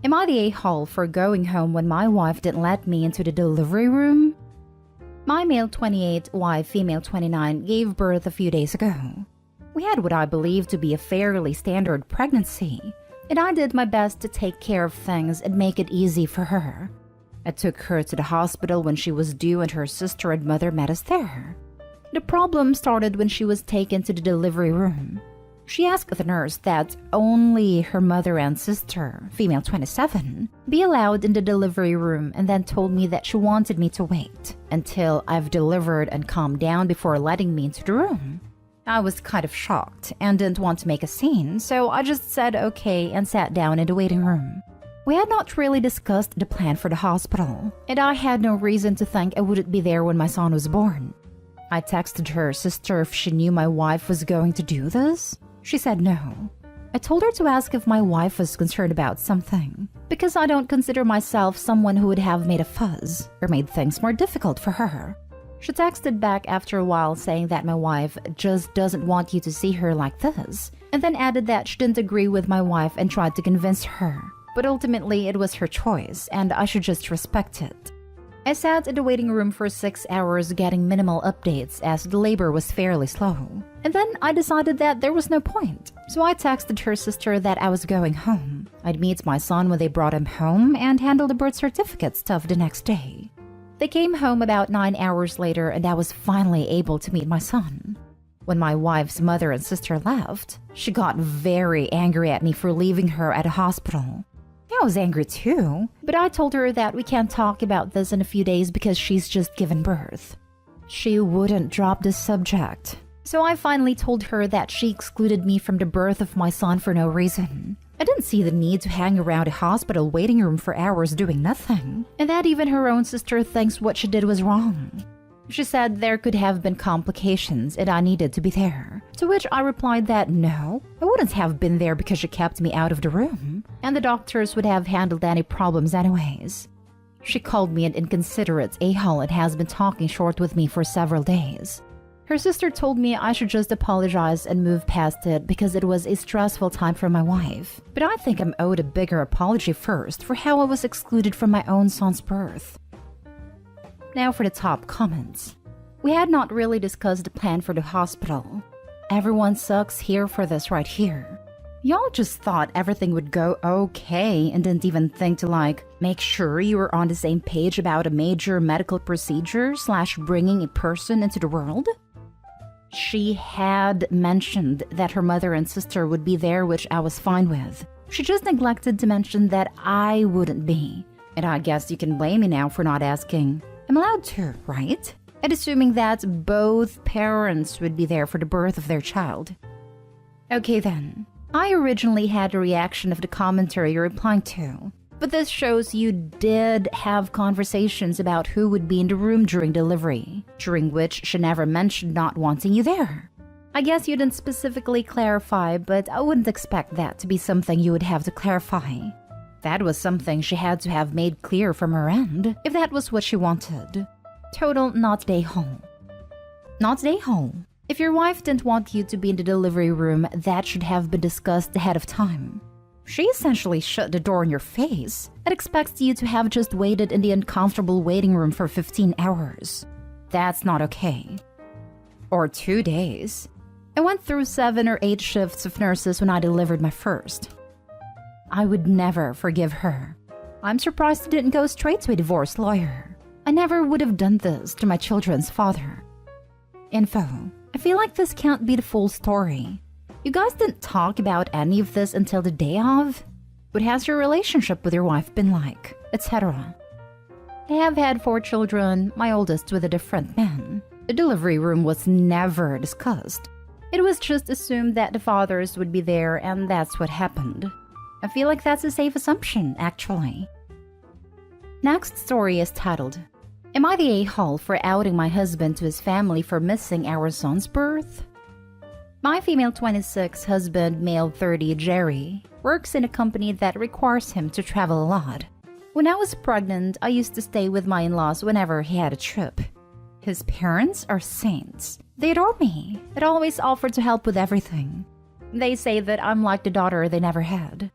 Am I the a-hole for going home when my wife didn't let me into the delivery room? My male 28, wife female 29 gave birth a few days ago. We had what I believe to be a fairly standard pregnancy, and I did my best to take care of things and make it easy for her. I took her to the hospital when she was due and her sister and mother met us there. The problem started when she was taken to the delivery room. She asked the nurse that only her mother and sister, female 27, be allowed in the delivery room and then told me that she wanted me to wait until I've delivered and calmed down before letting me into the room. I was kind of shocked and didn't want to make a scene, so I just said okay and sat down in the waiting room. We had not really discussed the plan for the hospital, and I had no reason to think I wouldn't be there when my son was born. I texted her sister if she knew my wife was going to do this. She said no. I told her to ask if my wife was concerned about something, because I don't consider myself someone who would have made a fuss or made things more difficult for her. She texted back after a while saying that my wife just doesn't want you to see her like this, and then added that she didn't agree with my wife and tried to convince her. But ultimately it was her choice, and I should just respect it. I sat in the waiting room for 6 hours getting minimal updates as the labor was fairly slow. And then I decided that there was no point. So I texted her sister that I was going home. I'd meet my son when they brought him home and handle the birth certificate stuff the next day. They came home about 9 hours later and I was finally able to meet my son. When my wife's mother and sister left, she got very angry at me for leaving her at a hospital. I was angry too, but I told her that we can't talk about this in a few days because she's just given birth. She wouldn't drop the subject, so I finally told her that she excluded me from the birth of my son for no reason. I didn't see the need to hang around a hospital waiting room for hours doing nothing, and that even her own sister thinks what she did was wrong. She said there could have been complications and I needed to be there, to which I replied that no, I wouldn't have been there because she kept me out of the room, and the doctors would have handled any problems anyways. She called me an inconsiderate a-hole and has been talking short with me for several days. Her sister told me I should just apologize and move past it because it was a stressful time for my wife, but I think I'm owed a bigger apology first for how I was excluded from my own son's birth. Now for the top comments. We had not really discussed the plan for the hospital. Everyone sucks here for this right here. Y'all just thought everything would go okay and didn't even think to make sure you were on the same page about a major medical procedure / bringing a person into the world? She had mentioned that her mother and sister would be there, which I was fine with. She just neglected to mention that I wouldn't be. And I guess you can blame me now for not asking. I'm allowed to, right? And assuming that both parents would be there for the birth of their child. Okay then. I originally had a reaction of the commentary you're replying to, but this shows you did have conversations about who would be in the room during delivery, during which she never mentioned not wanting you there. I guess you didn't specifically clarify, but I wouldn't expect that to be something you would have to clarify. That was something she had to have made clear from her end, if that was what she wanted. Total not day home. Not day home. If your wife didn't want you to be in the delivery room, that should have been discussed ahead of time. She essentially shut the door in your face and expects you to have just waited in the uncomfortable waiting room for 15 hours. That's not okay. Or 2 days. I went through 7 or 8 shifts of nurses when I delivered my first. I would never forgive her. I'm surprised I didn't go straight to a divorce lawyer. I never would have done this to my children's father. Info. I feel like this can't be the full story. You guys didn't talk about any of this until the day of? What has your relationship with your wife been like? Etc. I have had 4 children, my oldest with a different man. The delivery room was never discussed. It was just assumed that the fathers would be there, and that's what happened. I feel like that's a safe assumption, actually. Next story is titled, Am I the a-hole for outing my husband to his family for missing our son's birth? My female 26 husband, male 30 Jerry, works in a company that requires him to travel a lot. When I was pregnant, I used to stay with my in-laws whenever he had a trip. His parents are saints. They adore me and always offer to help with everything. They say that I'm like the daughter they never had.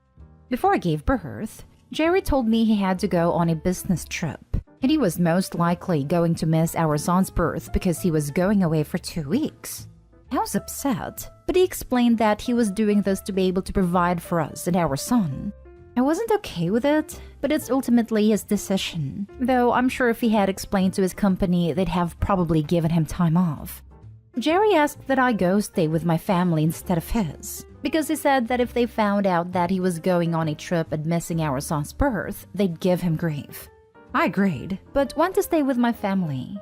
Before I gave birth, Jerry told me he had to go on a business trip, and he was most likely going to miss our son's birth because he was going away for 2 weeks. I was upset, but he explained that he was doing this to be able to provide for us and our son. I wasn't okay with it, but it's ultimately his decision, though I'm sure if he had explained to his company, they'd have probably given him time off. Jerry asked that I go stay with my family instead of his, because he said that if they found out that he was going on a trip and missing our son's birth, they'd give him grief. I agreed, but went to stay with my family.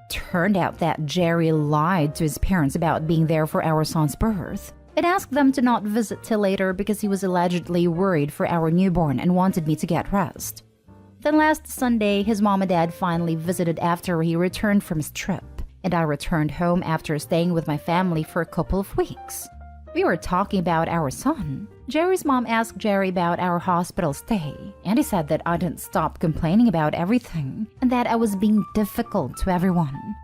Turned out that Jerry lied to his parents about being there for our son's birth and asked them to not visit till later because he was allegedly worried for our newborn and wanted me to get rest. Then last Sunday, his mom and dad finally visited after he returned from his trip, and I returned home after staying with my family for a couple of weeks. We were talking about our son. Jerry's mom asked Jerry about our hospital stay, and he said that I didn't stop complaining about everything and that I was being difficult to everyone.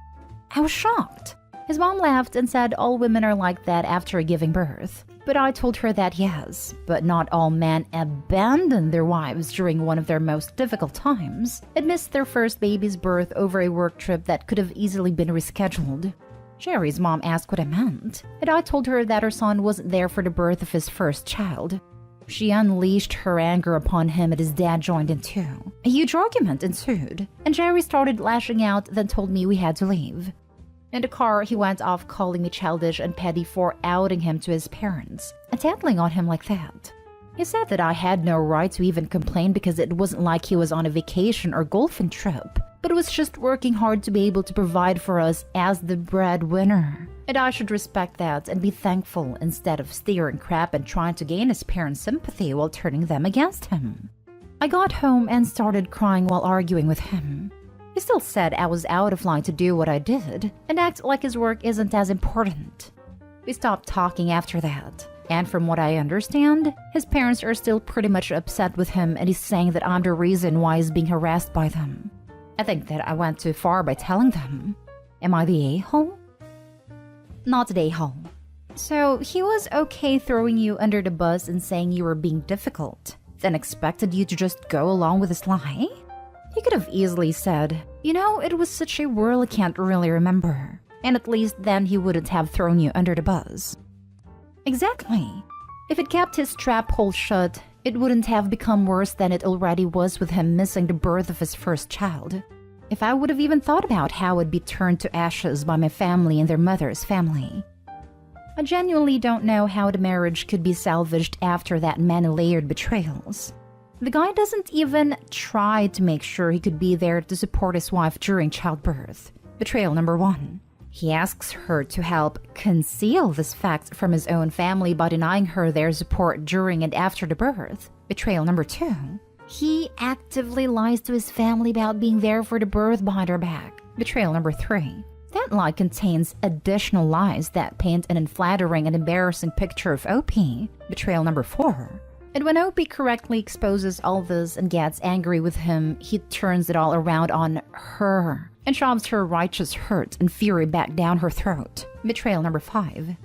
I was shocked. His mom laughed and said all women are like that after giving birth. But I told her that yes, but not all men abandon their wives during one of their most difficult times and miss their first baby's birth over a work trip that could have easily been rescheduled. Jerry's mom asked what I meant, and I told her that her son wasn't there for the birth of his first child. She unleashed her anger upon him and his dad joined in too. A huge argument ensued, and Jerry started lashing out, then told me we had to leave. In the car, he went off calling me childish and petty for outing him to his parents and tattling on him like that. He said that I had no right to even complain because it wasn't like he was on a vacation or golfing trip, but was just working hard to be able to provide for us as the breadwinner. And I should respect that and be thankful instead of steering crap and trying to gain his parents' sympathy while turning them against him. I got home and started crying while arguing with him. He still said I was out of line to do what I did and act like his work isn't as important. We stopped talking after that, and from what I understand, his parents are still pretty much upset with him and he's saying that I'm the reason why he's being harassed by them. I think that I went too far by telling them. Am I the a-hole? Not the a-hole. So he was okay throwing you under the bus and saying you were being difficult, then expected you to just go along with his lie? He could have easily said, you know, it was such a whirl I can't really remember. And at least then he wouldn't have thrown you under the bus. Exactly. If it kept his trap hole shut, it wouldn't have become worse than it already was with him missing the birth of his first child. If I would have even thought about how I'd be turned to ashes by my family and their mother's family. I genuinely don't know how the marriage could be salvaged after that many layered betrayals. The guy doesn't even try to make sure he could be there to support his wife during childbirth. Betrayal number 1. He asks her to help conceal this fact from his own family by denying her their support during and after the birth. Betrayal number 2. He actively lies to his family about being there for the birth behind her back. Betrayal number 3. That lie contains additional lies that paint an unflattering and embarrassing picture of OP. Betrayal number 4. And when OP correctly exposes all this and gets angry with him, he turns it all around on her and shoves her righteous hurt and fury back down her throat. Betrayal number 5.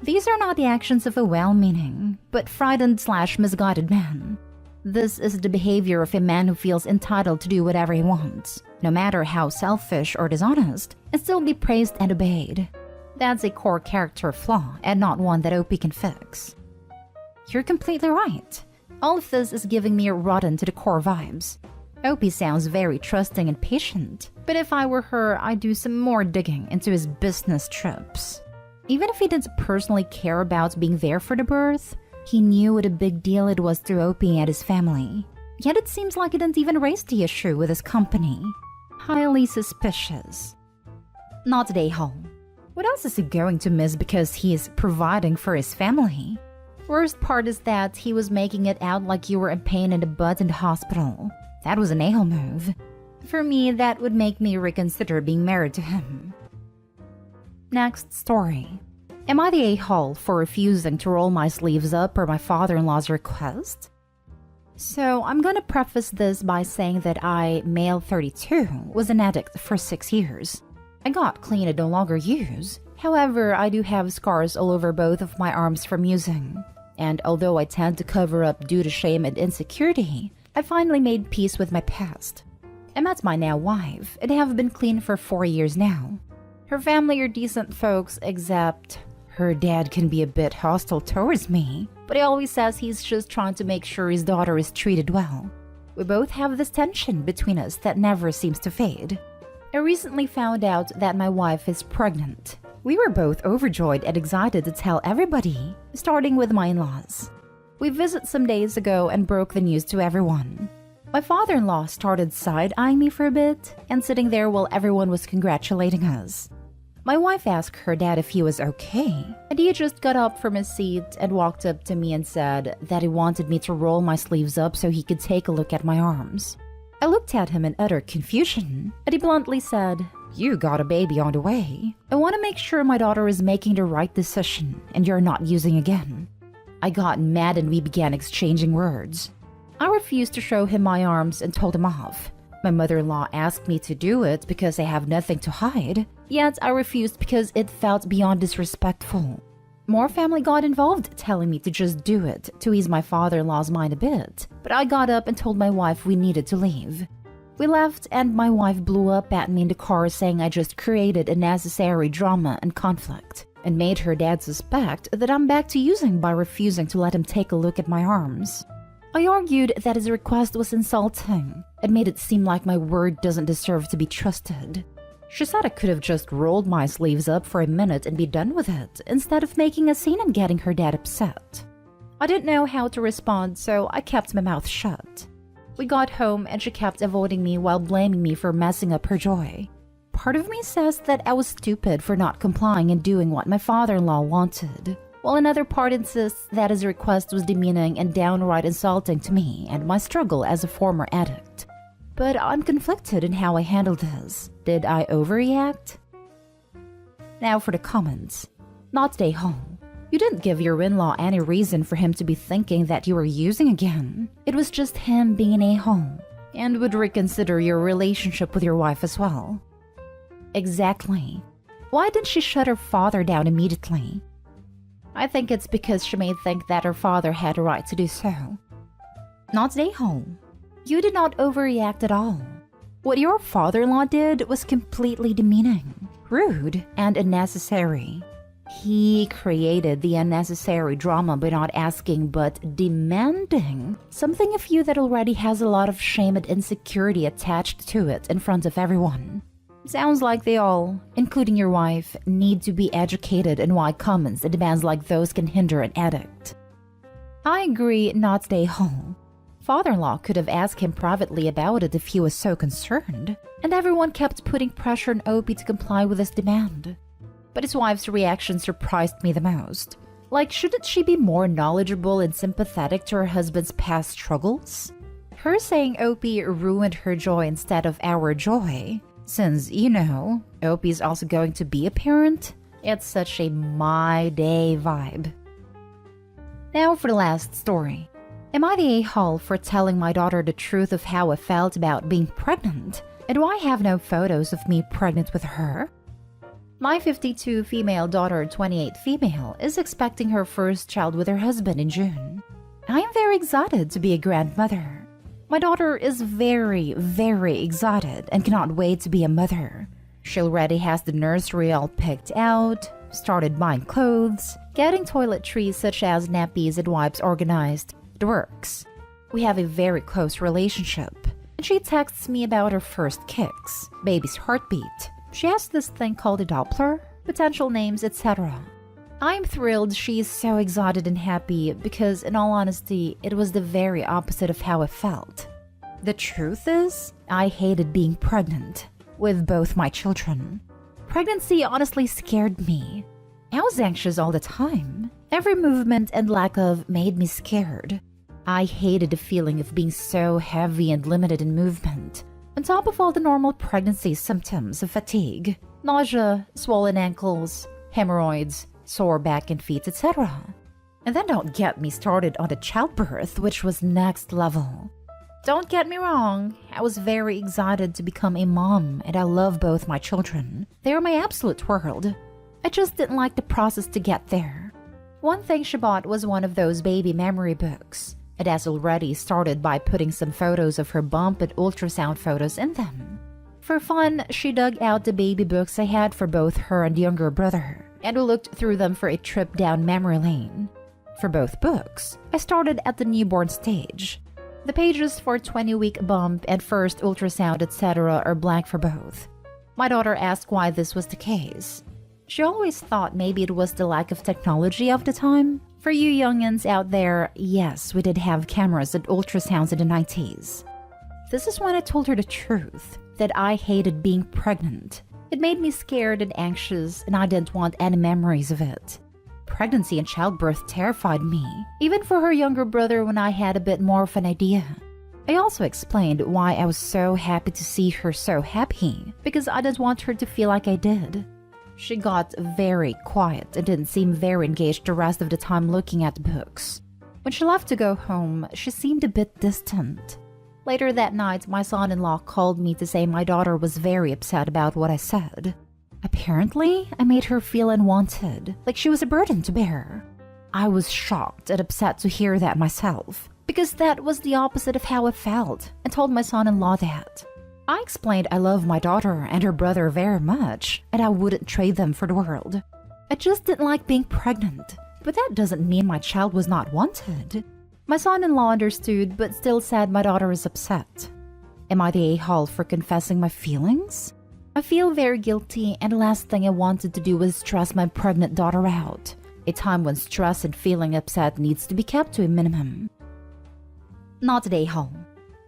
These are not the actions of a well-meaning, but frightened/misguided man. This is the behavior of a man who feels entitled to do whatever he wants, no matter how selfish or dishonest, and still be praised and obeyed. That's a core character flaw and not one that OP can fix. You're completely right. All of this is giving me rotten to the core vibes. OP sounds very trusting and patient, but if I were her, I'd do some more digging into his business trips. Even if he didn't personally care about being there for the birth, he knew what a big deal it was to OP and his family. Yet it seems like he didn't even raise the issue with his company. Highly suspicious. Not today, Hall. What else is he going to miss because he is providing for his family? Worst part is that he was making it out like you were in pain in the butt in the hospital. That was an a-hole move. For me, that would make me reconsider being married to him. Next story. Am I the a-hole for refusing to roll my sleeves up per my father-in-law's request? So I'm gonna preface this by saying that I, male 32, was an addict for 6 years. I got clean and no longer use. However, I do have scars all over both of my arms from using. And although I tend to cover up due to shame and insecurity, I finally made peace with my past. I met my now wife and have been clean for 4 years now. Her family are decent folks, except her dad can be a bit hostile towards me, but he always says he's just trying to make sure his daughter is treated well. We both have this tension between us that never seems to fade. I recently found out that my wife is pregnant. We were both overjoyed and excited to tell everybody, starting with my in-laws. We visited some days ago and broke the news to everyone. My father-in-law started side-eyeing me for a bit and sitting there while everyone was congratulating us. My wife asked her dad if he was okay, and he just got up from his seat and walked up to me and said that he wanted me to roll my sleeves up so he could take a look at my arms. I looked at him in utter confusion, and he bluntly said, "You got a baby on the way. I want to make sure my daughter is making the right decision and you're not using again." I got mad and we began exchanging words. I refused to show him my arms and told him off. My mother-in-law asked me to do it because I have nothing to hide, yet I refused because it felt beyond disrespectful. More family got involved, telling me to just do it to ease my father-in-law's mind a bit, but I got up and told my wife we needed to leave. We left and my wife blew up at me in the car saying I just created unnecessary drama and conflict and made her dad suspect that I'm back to using by refusing to let him take a look at my arms. I argued that his request was insulting and made it seem like my word doesn't deserve to be trusted. She said I could have just rolled my sleeves up for a minute and be done with it, instead of making a scene and getting her dad upset. I didn't know how to respond, so I kept my mouth shut. We got home and she kept avoiding me while blaming me for messing up her joy. Part of me says that I was stupid for not complying and doing what my father-in-law wanted, while another part insists that his request was demeaning and downright insulting to me and my struggle as a former addict. But I'm conflicted in how I handled this. Did I overreact? Now for the comments. Not stay home. You didn't give your in-law any reason for him to be thinking that you were using again. It was just him being an a-hole, and would reconsider your relationship with your wife as well. Exactly. Why didn't she shut her father down immediately? I think it's because she may think that her father had a right to do so. Not stay home. You did not overreact at all. What your father-in-law did was completely demeaning, rude, and unnecessary. He created the unnecessary drama by not asking but demanding something of you that already has a lot of shame and insecurity attached to it in front of everyone. Sounds like they all, including your wife, need to be educated in why comments and demands like those can hinder an addict. I agree, not stay home. Father-in-law could have asked him privately about it if he was so concerned, and everyone kept putting pressure on Opie to comply with his demand. But his wife's reaction surprised me the most. Like, shouldn't she be more knowledgeable and sympathetic to her husband's past struggles? Her saying Opie ruined her joy instead of our joy. Since, Opie's also going to be a parent, it's such a my day vibe. Now for the last story. Am I the a-hole for telling my daughter the truth of how I felt about being pregnant? And do I have no photos of me pregnant with her? My 52 female daughter, 28 female, is expecting her first child with her husband in June. I am very excited to be a grandmother. My daughter is very, very excited and cannot wait to be a mother. She already has the nursery all picked out, started buying clothes, getting toiletries such as nappies and wipes organized. It works. We have a very close relationship, and she texts me about her first kicks, baby's heartbeat. She has this thing called a Doppler, potential names, etc. I'm thrilled she is so excited and happy because, in all honesty, it was the very opposite of how I felt. The truth is, I hated being pregnant with both my children. Pregnancy honestly scared me. I was anxious all the time. Every movement and lack of made me scared. I hated the feeling of being so heavy and limited in movement, on top of all the normal pregnancy symptoms of fatigue, nausea, swollen ankles, hemorrhoids, sore back and feet, etc. And then don't get me started on the childbirth, which was next level. Don't get me wrong, I was very excited to become a mom and I love both my children. They are my absolute world. I just didn't like the process to get there. One thing she bought was one of those baby memory books. It has already started by putting some photos of her bump and ultrasound photos in them. For fun, she dug out the baby books I had for both her and younger brother, and we looked through them for a trip down memory lane. For both books, I started at the newborn stage. The pages for 20-week bump and first ultrasound, etc. are blank for both. My daughter asked why this was the case. She always thought maybe it was the lack of technology of the time. For you youngins out there, yes, we did have cameras and ultrasounds in the 90s. This is when I told her the truth, that I hated being pregnant. It made me scared and anxious, and I didn't want any memories of it. Pregnancy and childbirth terrified me, even for her younger brother when I had a bit more of an idea. I also explained why I was so happy to see her so happy, because I didn't want her to feel like I did. She got very quiet and didn't seem very engaged the rest of the time looking at books. When she left to go home, she seemed a bit distant. Later that night, my son-in-law called me to say my daughter was very upset about what I said. Apparently, I made her feel unwanted, like she was a burden to bear. I was shocked and upset to hear that myself, because that was the opposite of how I felt, and told my son-in-law that. I explained I love my daughter and her brother very much, and I wouldn't trade them for the world. I just didn't like being pregnant, but that doesn't mean my child was not wanted. My son-in-law understood, but still said my daughter is upset. Am I the a-hole for confessing my feelings? I feel very guilty, and the last thing I wanted to do was stress my pregnant daughter out, a time when stress and feeling upset needs to be kept to a minimum. Not the a-hole.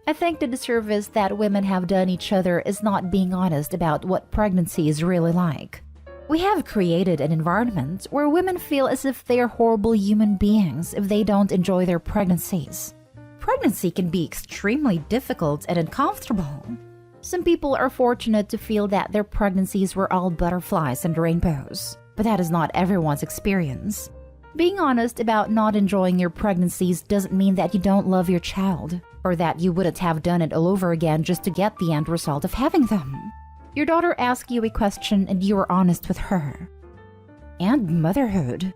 I think the disservice that women have done each other is not being honest about what pregnancy is really like. We have created an environment where women feel as if they are horrible human beings if they don't enjoy their pregnancies. Pregnancy can be extremely difficult and uncomfortable. Some people are fortunate to feel that their pregnancies were all butterflies and rainbows, but that is not everyone's experience. Being honest about not enjoying your pregnancies doesn't mean that you don't love your child, or that you wouldn't have done it all over again just to get the end result of having them. Your daughter asked you a question and you were honest with her. And motherhood.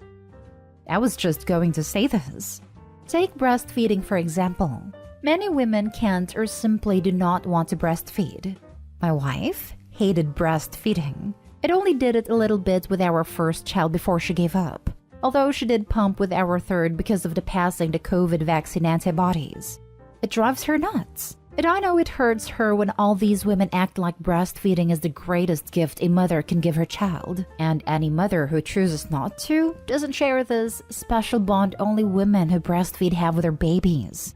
I was just going to say this. Take breastfeeding for example. Many women can't or simply do not want to breastfeed. My wife hated breastfeeding. It only did it a little bit with our first child before she gave up, although she did pump with our third because of the passing the COVID vaccine antibodies. It drives her nuts. And I know it hurts her when all these women act like breastfeeding is the greatest gift a mother can give her child. And any mother who chooses not to doesn't share this special bond only women who breastfeed have with their babies.